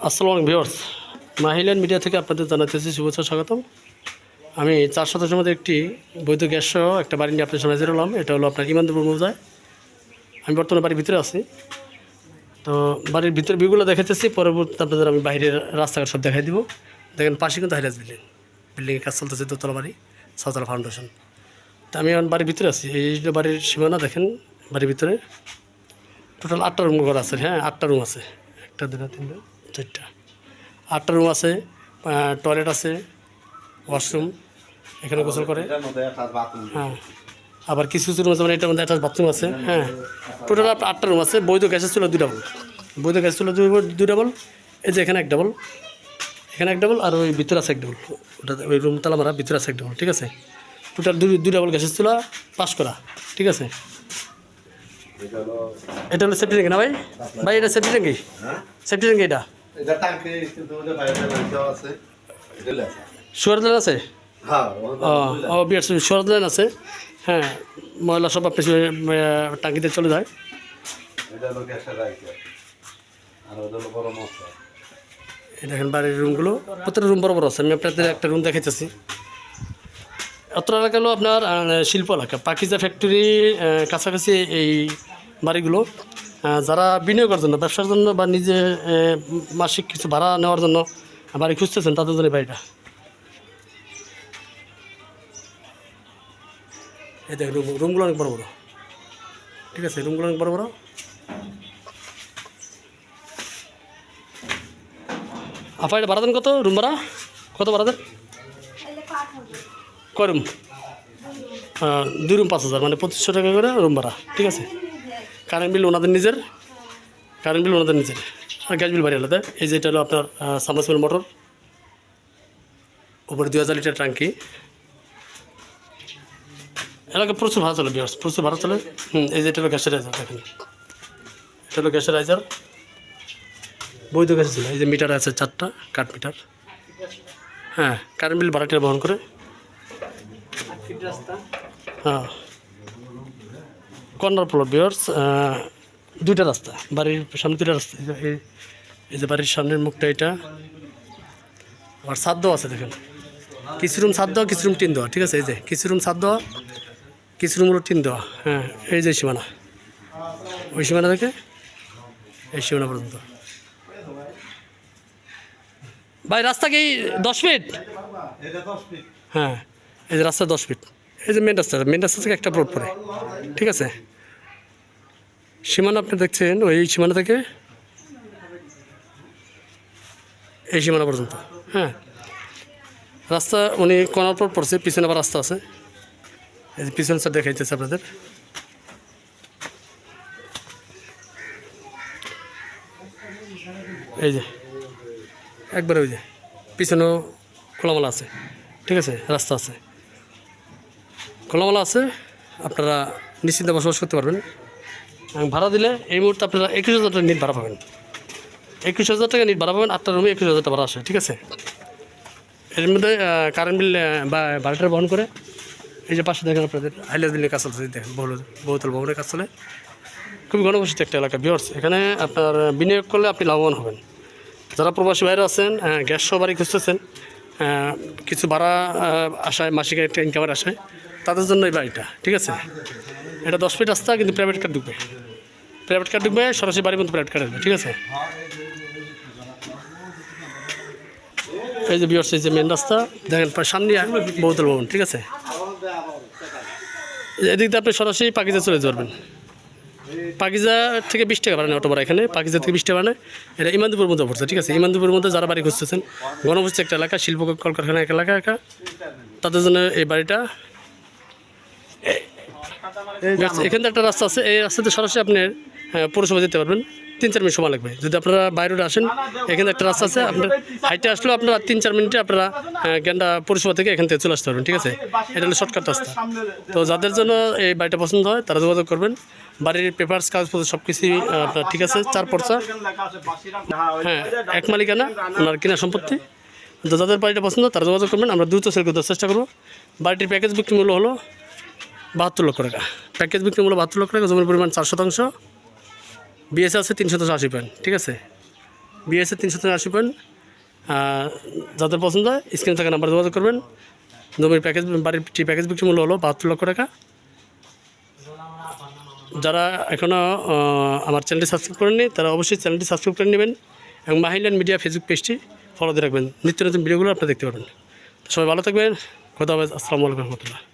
আসসালামু আলাইকুম viewers, মাহিলান media থেকে আপনাদের জানাতেছি শুভেচ্ছা স্বাগতম। আমি 4 শতাংশের মধ্যে একটি বৈধ গ্যাস সহ একটা বাড়ি নিয়ে আপনার সামনে হাজির হলাম। এটা হলো আপনার ইমানপুর মৌজায়। আমি বর্তমানে বাড়ির ভিতরে আছি। তো বাড়ির ভিতরে ভিউগুলো দেখাতেছি, পরবর্তীতে আপনাদের আমি বাইরের রাস্তাঘাট সব দেখাই দিব। দেখেন পাশে কিন্তু হাইরাজ বিল্ডিংয়ের কাজ চলতেছে, দোতলা বাড়ি, ছতলা ফাউন্ডেশন। তো আমি এখন বাড়ির ভিতরে আছি। এই যে বাড়ির সীমানা দেখেন, বাড়ির ভিতরে টোটাল 8টা রুম ঘর আছে। হ্যাঁ, 8টা রুম আছে, 1 2 3 4 8টা রুম আছে, টয়লেট আছে, ওয়াশরুম, এখানে গোসল করে। হ্যাঁ, আবার কিছু কিছু রুম আছে, মানে এটার মধ্যে একটা বাথরুম আছে। হ্যাঁ, টোটাল 8টা রুম আছে। বৈধ গ্যাসের ছিল 2 ডাবল, বৈধ গ্যাস ছিল 2 ডাবল। এই যে এখানে 1 ডাবল, এখানে 1 ডাবল, আর ওই ভিতরে আছে 1 ডাবল। ওটা ওই রুম তালা মারা, ভিতরে আছে 1 ডাবল। ঠিক আছে, টোটাল 2 ডাবল গ্যাসের ছিল, পাস করা। ঠিক আছে, এটা হলো সেফটি ট্যাঙ্কি না ভাই? ভাই এটা সেফটি ট্যাঙ্কি? সেফটি ট্যাঙ্কি এটা সুয়ার লাইন আছে? ও বিয়ার সুয়ার লাইন আছে। হ্যাঁ, ময়লা সব আপনি টাঙ্কিতে চলে যায়। দেখেন বাড়ির রুমগুলো, প্রত্যেকটা রুম বড় বড় আছে। আমি আপনাদের একটা রুম দেখাইতেছি। অত এলাকা হলো আপনার শিল্প এলাকা, পাকিজা ফ্যাক্টরি কাছাকাছি এই বাড়িগুলো। যারা বিনিয়োগের জন্য, ব্যবসার জন্য বা নিজে মাসিক কিছু ভাড়া নেওয়ার জন্য বাড়ি খুঁজতেছেন, তাদের জন্য বাড়িটা। এই দেখ রুমগুলো অনেক বড় বড়। ঠিক আছে, রুমগুলো অনেক বড় বড়। আপা এটা ভাড়া দেন কত? রুম ভাড়া কত ভাড়া দেন? কয় রুম? 2 রুম 5,000, মানে 2500 টাকা করে রুম ভাড়া। ঠিক আছে, কারেন্ট বিল ওনাদের নিজের, কারেন্ট বিল ওনাদের নিজের, আর গ্যাস বিল বাড়ি আলাদা। এই যে এটা হলো আপনার সাবমার্সিবল মোটর, উপরে 2000 লিটার ট্যাঙ্কি। এলাকা প্রচুর ভাড়া চলে, বিয়ার্স প্রচুর ভাড়া চলে। এই যে এটা হলো গ্যাসের রাইজার, দেখেন এটা হলো গ্যাসের রাইজার, বৈধ গ্যাস ছিল। এই যে মিটার আছে 4টা, কাঠ মিটার। হ্যাঁ, কারেন্ট বিল ভাড়াটা বহন করে। হ্যাঁ, কর্নার প্লট বিয়ার্স, 2টা রাস্তা, বাড়ির সামনে 2টা রাস্তা। এই যে বাড়ির সামনের মুখটা এটা, আর ছাদ দেওয়া আছে। দেখেন কিছু রুম ছাদ দেওয়া, কিছু রুম টিন দেওয়া। ঠিক আছে, এই যে কিছু রুম ছাদ দেওয়া, কিছু রুমগুলো টিন দেওয়া। হ্যাঁ, এই যে সীমানা, ওই সীমানা থেকে এই সীমানা পর্যন্ত। ভাই রাস্তা কি 10 ফিট? হ্যাঁ, এই যে রাস্তা 10 ফিট। এই যে মেন রাস্তা, মেন রাস্তা থেকে একটা প্লট পড়ে। ঠিক আছে, সীমানা আপনি দেখছেন, ওই সীমানা থেকে এই সীমানা পর্যন্ত। হ্যাঁ, রাস্তা উনি কর্নার প্লট পড়ছে, পিছনে আবার রাস্তা আছে। এই যে পিছনে স্যার দেখাইতেছে আপনাদের। এই যে একবারে ওই যে পিছনেও খোলামেলা আছে। ঠিক আছে, রাস্তা আছে, খোলামেলা আছে, আপনারা নিশ্চিন্তে বসবাস করতে পারবেন। ভাড়া দিলে এই মুহূর্তে আপনারা 21,000 টাকা নিট ভাড়া পাবেন। 21,000 টাকা নিট ভাড়া পাবেন, 8টা রুমে 21,000 টাকা ভাড়া আসে। ঠিক আছে, এর মধ্যে কারেন্ট বিল বা ভাড়াটা বহন করে। এই যে পাশে দেখেন আপনাদের হাইলাস বিল্ডিংয়ের কাজ চলছে, দেখেন বহুতল ভবনের কাজ চলে। খুবই ঘনবসতিত একটা এলাকা ভিউয়ার্স। এখানে আপনার বিনিয়োগ করলে আপনি লাভবান হবেন। যারা প্রবাসী বাইরে আছেন, গ্যাস সহ বাড়ি খুঁজতেছেন, কিছু ভাড়া আসায়, মাসিক একটা ইনকামের আসায়, তাদের জন্য এই বাড়িটা। ঠিক আছে, এটা 10 ফিট রাস্তা, কিন্তু প্রাইভেট কার ঢুকবে, প্রাইভেট কার ঢুকবে, সরাসরি বাড়ির মধ্যে প্রাইভেট কার আসবে। ঠিক আছে, এই যে ভিউয়ার্স, এই যে মেন রাস্তা দেখেন, সামনে বহুতল ভবন। ঠিক আছে, এদিক দিয়ে আপনি সরাসরি পাকিজা চলে যেতে পারবেন। পাকিজা থেকে 20 টাকা ভাড়া, অটো ভাড়া এখানে পাকিজা থেকে 20 টাকা ভাড়া। এটা ইমানপুরের মধ্যে পড়ছে। ঠিক আছে, ইমানপুরের মধ্যে যারা বাড়ি খুঁজতেছেন, ঘনবসতিত একটা এলাকা, শিল্প কলকারখানা এক এলাকা, তাদের জন্য এই বাড়িটা। এখানে একটা রাস্তা আছে, এই রাস্তাতে সরাসরি আপনি পৌরসভা যেতে পারবেন। 3-4 মিনিট সময় লাগবে। যদি আপনারা বাইরে আসেন, এখানে একটা রাস্তা আছে, আপনার হাইটে আসলেও আপনারা 3-4 মিনিটে আপনারা গেন্ডা পৌরসভা থেকে এখান থেকে চলে আসতে পারবেন। ঠিক আছে, এটা হলো শর্টকাট রাস্তা। তো যাদের জন্য এই বাড়িটা পছন্দ হয়, তারা যোগাযোগ করবেন। বাড়ির পেপারস কাগজপত্র সব কিছুই আপনার ঠিক আছে, 4 পর্চা। হ্যাঁ, এক মালিকানা, ওনার কিনা সম্পত্তি। তো যাদের বাড়িটা পছন্দ তারা যোগাযোগ করবেন, আমরা দ্রুত সেল করতে চেষ্টা করবো। বাড়িটির প্যাকেজ বিক্রি মূল্য হলো 72 লক্ষ টাকা। প্যাকেজ বিক্রি মূল্য 72 লক্ষ টাকা। জমির পরিমাণ 4 শতাংশ, বিএস আছে 380 পয়েন্ট। ঠিক আছে, বিএসএ 380 পয়েন্ট। যাদের পছন্দ হয় স্ক্রিনে থাকা নাম্বারে যোগাযোগ করবেন। জমির প্যাকেজ বাড়ির প্যাকেজ বিক্রি মূল্য হলো 72 লক্ষ টাকা। যারা এখনও আমার চ্যানেলটি সাবস্ক্রাইব করেননি তারা অবশ্যই চ্যানেলটি সাবস্ক্রাইব করে নেবেন এবং মাহিল্যান্ড মিডিয়া ফেসবুক পেজটি ফলো দিয়ে রাখবেন। নিত্য নতুন ভিডিওগুলো আপনারা দেখতে পাবেন। সবাই ভালো থাকবেন। খোদা হাফেজ। আসসালামু আলাইকুম রহমতুল্লাহ।